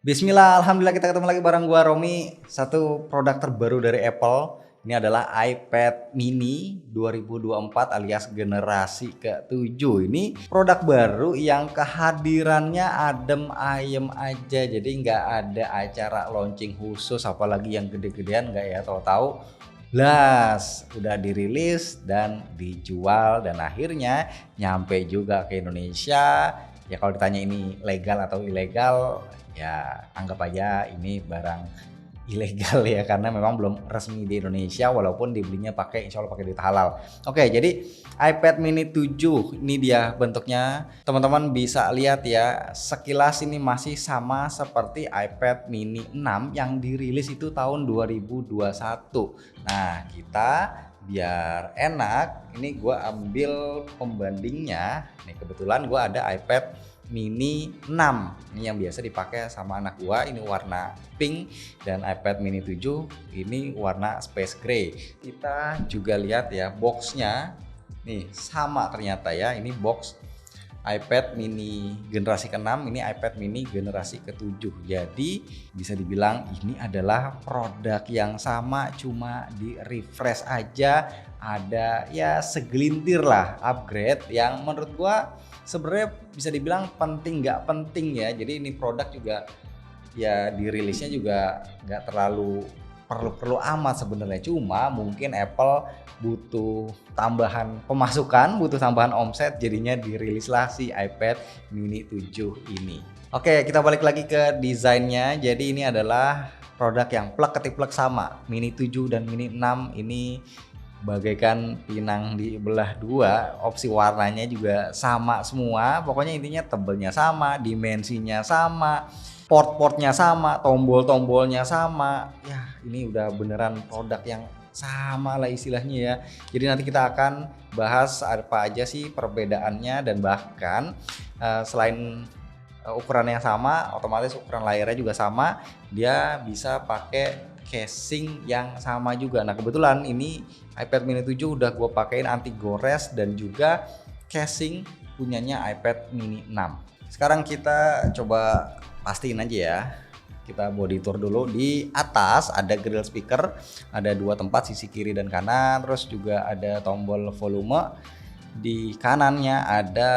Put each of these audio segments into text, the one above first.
Bismillah, alhamdulillah kita ketemu lagi bareng gua Romi. Satu produk terbaru dari Apple. Ini adalah iPad mini 2024 alias generasi ke-7. Ini produk baru yang kehadirannya adem ayem aja. Jadi nggak ada acara launching khusus, apalagi yang gede-gedean nggak ya, tahu-tahu Las udah dirilis dan dijual dan akhirnya nyampe juga ke Indonesia. Ya kalau ditanya ini legal atau ilegal, ya anggap aja ini barang ilegal ya, karena memang belum resmi di Indonesia walaupun dibelinya pakai insya Allah pakai duit halal. Oke, jadi iPad mini 7 ini dia bentuknya. Teman-teman bisa lihat ya, sekilas ini masih sama seperti iPad mini 6 yang dirilis itu tahun 2021. Nah, kita biar enak, ini gue ambil pembandingnya. Nih kebetulan gue ada iPad mini 6 ini yang biasa dipakai sama anak gua, ini warna pink, dan iPad mini 7 ini warna space gray. Kita juga lihat ya boxnya nih sama ternyata ya, ini box iPad mini generasi ke-6, ini iPad mini generasi ke-7. Jadi bisa dibilang ini adalah produk yang sama, cuma di refresh aja, ada ya segelintir lah upgrade yang menurut gua sebenarnya bisa dibilang penting nggak penting ya. Jadi ini produk juga ya dirilisnya juga nggak terlalu perlu amat sebenarnya, cuma mungkin Apple butuh tambahan pemasukan, butuh tambahan omset, jadinya dirilislah si iPad mini 7 ini. Oke, kita balik lagi ke desainnya. Jadi ini adalah produk yang plug ketip plug sama. Mini 7 dan mini 6 ini bagaikan pinang dibelah dua, opsi warnanya juga sama semua. Pokoknya intinya tebelnya sama, dimensinya sama, port-portnya sama, tombol-tombolnya sama. Ya ini udah beneran produk yang sama lah istilahnya ya. Jadi nanti kita akan bahas apa aja sih perbedaannya, dan bahkan selain ukuran yang sama, otomatis ukuran layarnya juga sama, dia bisa pakai casing yang sama juga. Nah kebetulan ini iPad mini 7 udah gue pakein anti gores dan juga casing punyanya iPad mini 6. Sekarang kita coba pastiin aja ya. Kita body tour dulu. Di atas ada grill speaker, ada dua tempat sisi kiri dan kanan, terus juga ada tombol volume. Di kanannya ada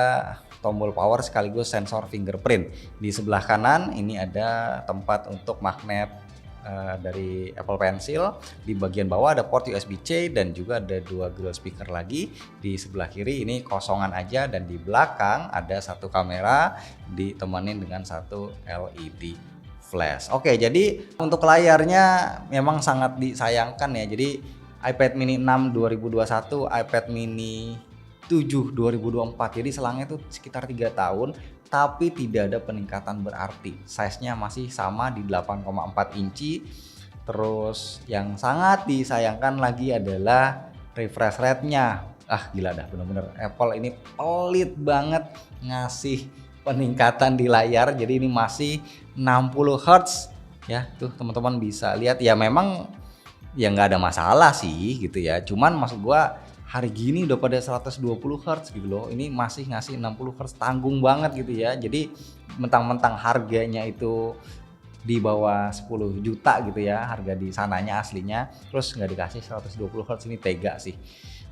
tombol power sekaligus sensor fingerprint. Di sebelah kanan ini ada tempat untuk magnet dari Apple Pencil. Di bagian bawah ada port USB-C dan juga ada dua grill speaker lagi. Di sebelah kiri ini kosongan aja, dan di belakang ada satu kamera ditemenin dengan satu LED flash. Oke, jadi untuk layarnya memang sangat disayangkan ya. Jadi iPad mini 6 2021, iPad mini 7 2024. Jadi selangnya itu sekitar 3 tahun, tapi tidak ada peningkatan berarti. Size-nya masih sama di 8,4 inci. Terus yang sangat disayangkan lagi adalah refresh rate-nya. Gila dah, bener-bener Apple ini pelit banget ngasih peningkatan di layar. Jadi ini masih 60 Hz ya. Tuh teman-teman bisa lihat ya, memang ya nggak ada masalah sih gitu ya. Cuman maksud gua hari gini udah pada 120 Hz gitu loh. Ini masih ngasih 60 Hz, tanggung banget gitu ya. Jadi mentang-mentang harganya itu di bawah 10 juta gitu ya, harga di sananya aslinya, terus nggak dikasih 120 Hz, ini tega sih.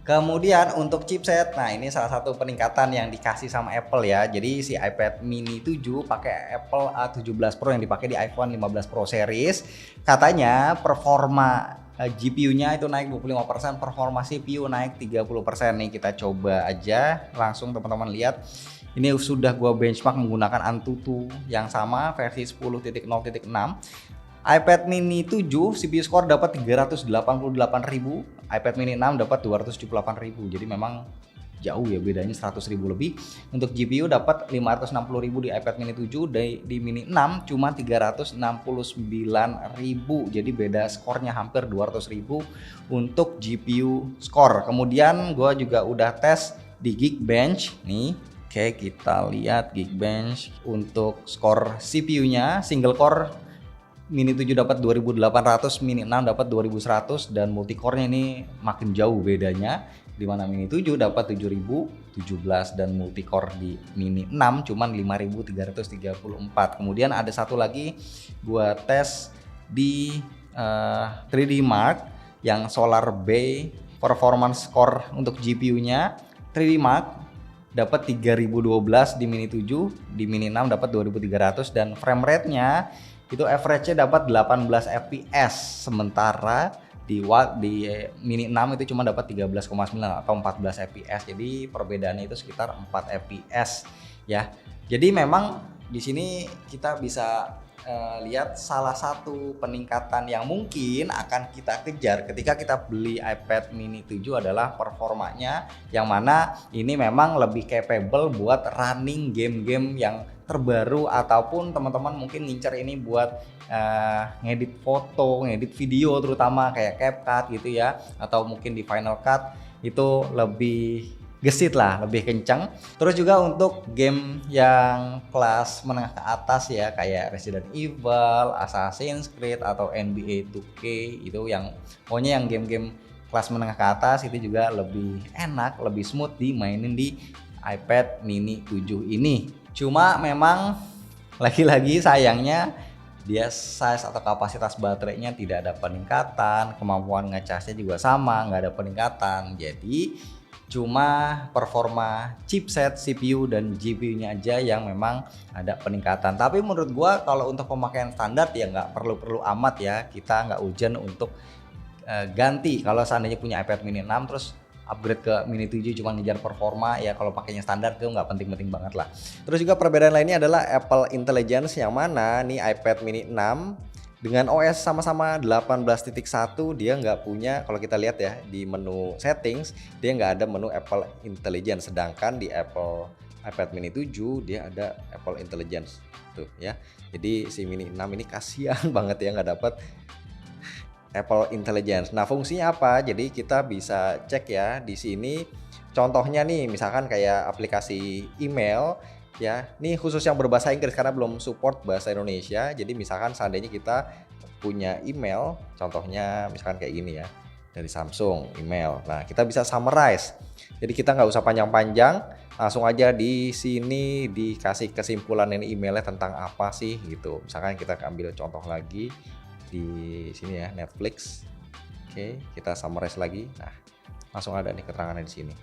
Kemudian untuk chipset, nah ini salah satu peningkatan yang dikasih sama Apple ya. Jadi si iPad mini 7 pakai Apple A17 Pro yang dipakai di iPhone 15 Pro series. Katanya performa GPU-nya itu naik 25%, performa CPU naik 30%. Nih kita coba aja langsung teman-teman lihat. Ini sudah gua benchmark menggunakan Antutu yang sama versi 10.0.6. iPad mini 7 CPU score dapat 388.000, iPad mini 6 dapat 278.000. Jadi memang jauh ya bedanya, 100.000 lebih. Untuk GPU dapat 560.000 di iPad mini 7, di mini 6 cuma 369.000. Jadi beda skornya hampir 200.000 untuk GPU score. Kemudian gua juga udah tes di Geekbench nih. Oke, kita lihat Geekbench untuk skor CPU-nya. Single core mini 7 dapat 2800, mini 6 dapat 2100, dan multicore-nya ini makin jauh bedanya. Di mana Mini 7 dapat 7017 dan multicore di Mini 6 cuman 5334. Kemudian ada satu lagi gua tes di 3D Mark yang Solar Bay performance core untuk GPU-nya. 3D Mark dapat 3012 di Mini 7, di Mini 6 dapat 2300 dan frame rate-nya itu average-nya dapat 18 fps, sementara di Mini 6 itu cuma dapat 13,9 atau 14 fps. Jadi perbedaannya itu sekitar 4 fps ya. Jadi memang di sini kita bisa lihat salah satu peningkatan yang mungkin akan kita kejar ketika kita beli iPad Mini 7 adalah performanya, yang mana ini memang lebih capable buat running game-game yang terbaru, ataupun teman-teman mungkin ngincer ini buat ngedit foto, ngedit video, terutama kayak CapCut gitu ya, atau mungkin di Final Cut itu lebih gesit lah, lebih kencang. Terus juga untuk game yang kelas menengah ke atas ya, kayak Resident Evil, Assassin's Creed atau NBA 2K, itu yang pokoknya yang game-game kelas menengah ke atas itu juga lebih enak, lebih smooth dimainin di iPad Mini 7 ini. Cuma memang lagi-lagi sayangnya dia size atau kapasitas baterainya tidak ada peningkatan, kemampuan ngecasnya juga sama, nggak ada peningkatan. Jadi cuma performa chipset, CPU dan GPU-nya aja yang memang ada peningkatan. Tapi menurut gua kalau untuk pemakaian standar ya nggak perlu amat ya, kita nggak urgent untuk ganti. Kalau seandainya punya iPad Mini 6 terus upgrade ke Mini 7 cuma ngejar performa ya, kalau pakainya standar itu nggak penting-penting banget lah. Terus juga perbedaan lainnya adalah Apple Intelligence, yang mana nih iPad Mini 6 dengan OS sama-sama 18.1 dia nggak punya, kalau kita lihat ya di menu settings dia nggak ada menu Apple Intelligence, sedangkan di iPad Mini 7 dia ada Apple Intelligence tuh ya. Jadi si Mini 6 ini kasihan banget ya nggak dapat Apple Intelligence. Nah, fungsinya apa? Jadi kita bisa cek ya di sini. Contohnya nih, misalkan kayak aplikasi email ya. Ini khusus yang berbahasa Inggris karena belum support bahasa Indonesia. Jadi misalkan seandainya kita punya email, contohnya misalkan kayak gini ya, dari Samsung email. Nah, kita bisa summarize. Jadi kita nggak usah panjang-panjang, langsung aja di sini dikasih kesimpulan ini emailnya tentang apa sih gitu. Misalkan kita ambil contoh lagi di sini ya, Netflix. Oke, kita summarize lagi. Nah, langsung ada nih keterangannya di sini.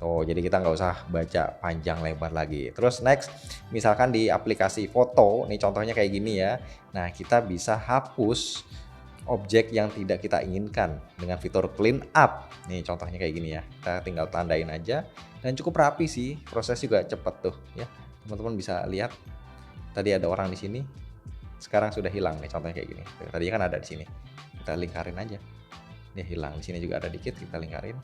Oh, jadi kita nggak usah baca panjang lebar lagi. Terus next, misalkan di aplikasi foto, nih contohnya kayak gini ya. Nah, kita bisa hapus objek yang tidak kita inginkan dengan fitur clean up. Nih contohnya kayak gini ya. Kita tinggal tandain aja dan cukup rapi sih. Proses juga cepet tuh ya. Teman-teman bisa lihat. Tadi ada orang di sini. Sekarang sudah hilang nih, contohnya kayak gini. Tadi kan ada di sini. Kita lingkarin aja. Nih hilang. Di sini juga ada dikit, kita lingkarin.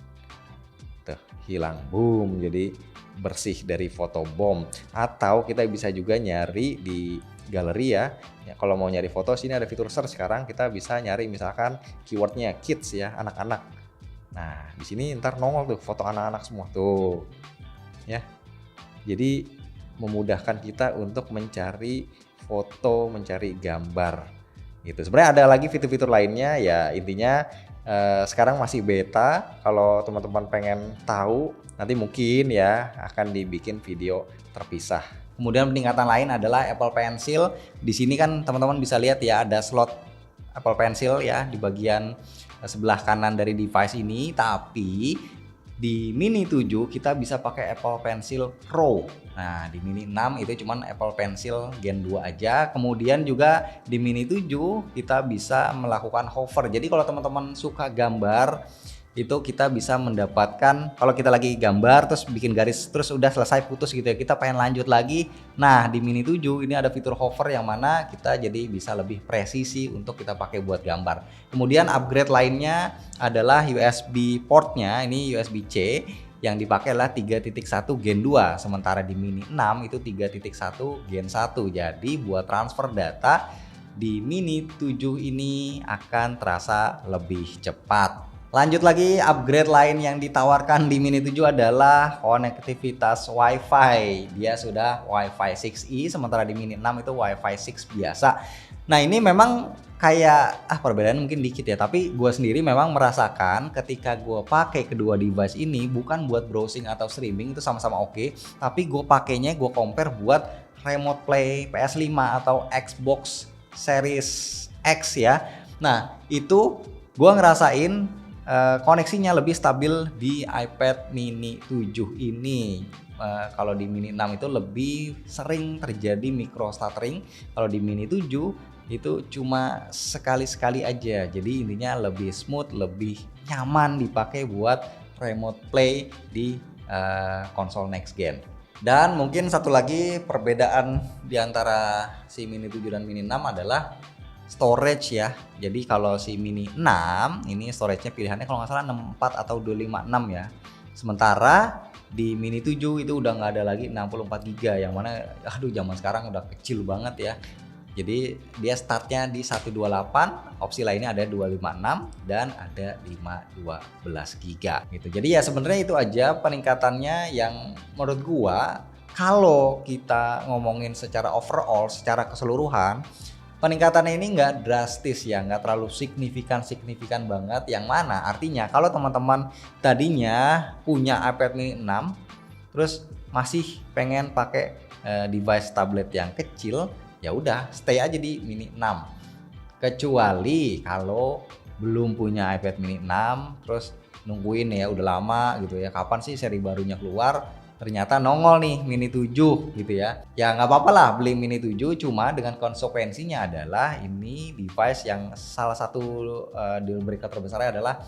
Tuh, hilang. Boom. Jadi bersih dari foto bomb. Atau kita bisa juga nyari di galeri ya. Ya, kalau mau nyari foto, sini ada fitur search. Sekarang kita bisa nyari misalkan keywordnya kids ya, anak-anak. Nah, di sini ntar nongol tuh foto anak-anak semua tuh. Ya. Jadi memudahkan kita untuk mencari foto, mencari gambar gitu. Sebenarnya ada lagi fitur-fitur lainnya ya, intinya sekarang masih beta. Kalau teman-teman pengen tahu nanti mungkin ya akan dibikin video terpisah. Kemudian peningkatan lain adalah Apple Pencil. Di sini kan teman-teman bisa lihat ya, ada slot Apple Pencil ya di bagian sebelah kanan dari device ini, tapi di Mini 7 kita bisa pakai Apple Pencil Pro. Nah, di Mini 6 itu cuman Apple Pencil Gen 2 aja. Kemudian juga di Mini 7 kita bisa melakukan hover. Jadi kalau teman-teman suka gambar, itu kita bisa mendapatkan, kalau kita lagi gambar terus bikin garis terus udah selesai putus gitu ya, kita pengen lanjut lagi. Nah, di Mini 7 ini ada fitur hover yang mana kita jadi bisa lebih presisi untuk kita pakai buat gambar. Kemudian upgrade lainnya adalah USB portnya, ini USB-C yang dipakai adalah 3.1 Gen 2, sementara di Mini 6 itu 3.1 Gen 1. Jadi buat transfer data di Mini 7 ini akan terasa lebih cepat. Lanjut lagi, upgrade lain yang ditawarkan di Mini 7 adalah konektivitas Wi-Fi. Dia sudah Wi-Fi 6E, sementara di Mini 6 itu Wi-Fi 6 biasa. Nah ini memang kayak perbedaan mungkin dikit ya, tapi gue sendiri memang merasakan ketika gue pakai kedua device ini bukan buat browsing atau streaming, itu sama-sama oke, tapi gue pakainya gue compare buat remote play PS5 atau Xbox Series X ya. Nah itu gue ngerasain koneksinya lebih stabil di iPad Mini 7 ini. Kalau di Mini 6 itu lebih sering terjadi micro stuttering. Kalau di Mini 7 itu cuma sekali-sekali aja. Jadi intinya lebih smooth, lebih nyaman dipakai buat remote play di konsol next gen. Dan mungkin satu lagi perbedaan di antara si Mini 7 dan Mini 6 adalah storage ya. Jadi kalau si Mini 6 ini storage-nya pilihannya kalau nggak salah 64 atau 256 ya. Sementara di Mini 7 itu udah nggak ada lagi 64 GB yang mana zaman sekarang udah kecil banget ya. Jadi dia startnya di 128, opsi lainnya ada 256 dan ada 512 GB gitu. Jadi ya sebenarnya itu aja peningkatannya yang menurut gua kalau kita ngomongin secara overall, secara keseluruhan, peningkatannya ini nggak drastis ya, nggak terlalu signifikan banget, yang mana artinya kalau teman-teman tadinya punya iPad Mini 6 terus masih pengen pakai device tablet yang kecil, ya udah stay aja di Mini 6. Kecuali kalau belum punya iPad Mini 6 terus nungguin ya udah lama gitu ya, kapan sih seri barunya keluar, ternyata nongol nih Mini 7 gitu ya. Ya nggak apa-apa lah beli Mini 7, cuma dengan konsekuensinya adalah ini device yang salah satu deal breaker terbesarnya adalah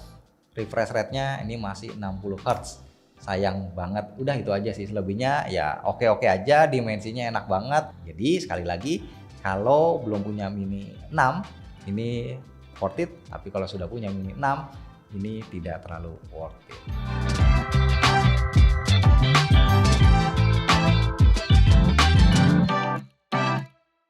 refresh rate-nya ini masih 60 Hz. Sayang banget. Udah itu aja sih, selebihnya ya oke-oke aja, dimensinya enak banget. Jadi sekali lagi kalau belum punya Mini 6 ini worth it, tapi kalau sudah punya Mini 6 ini tidak terlalu worth it.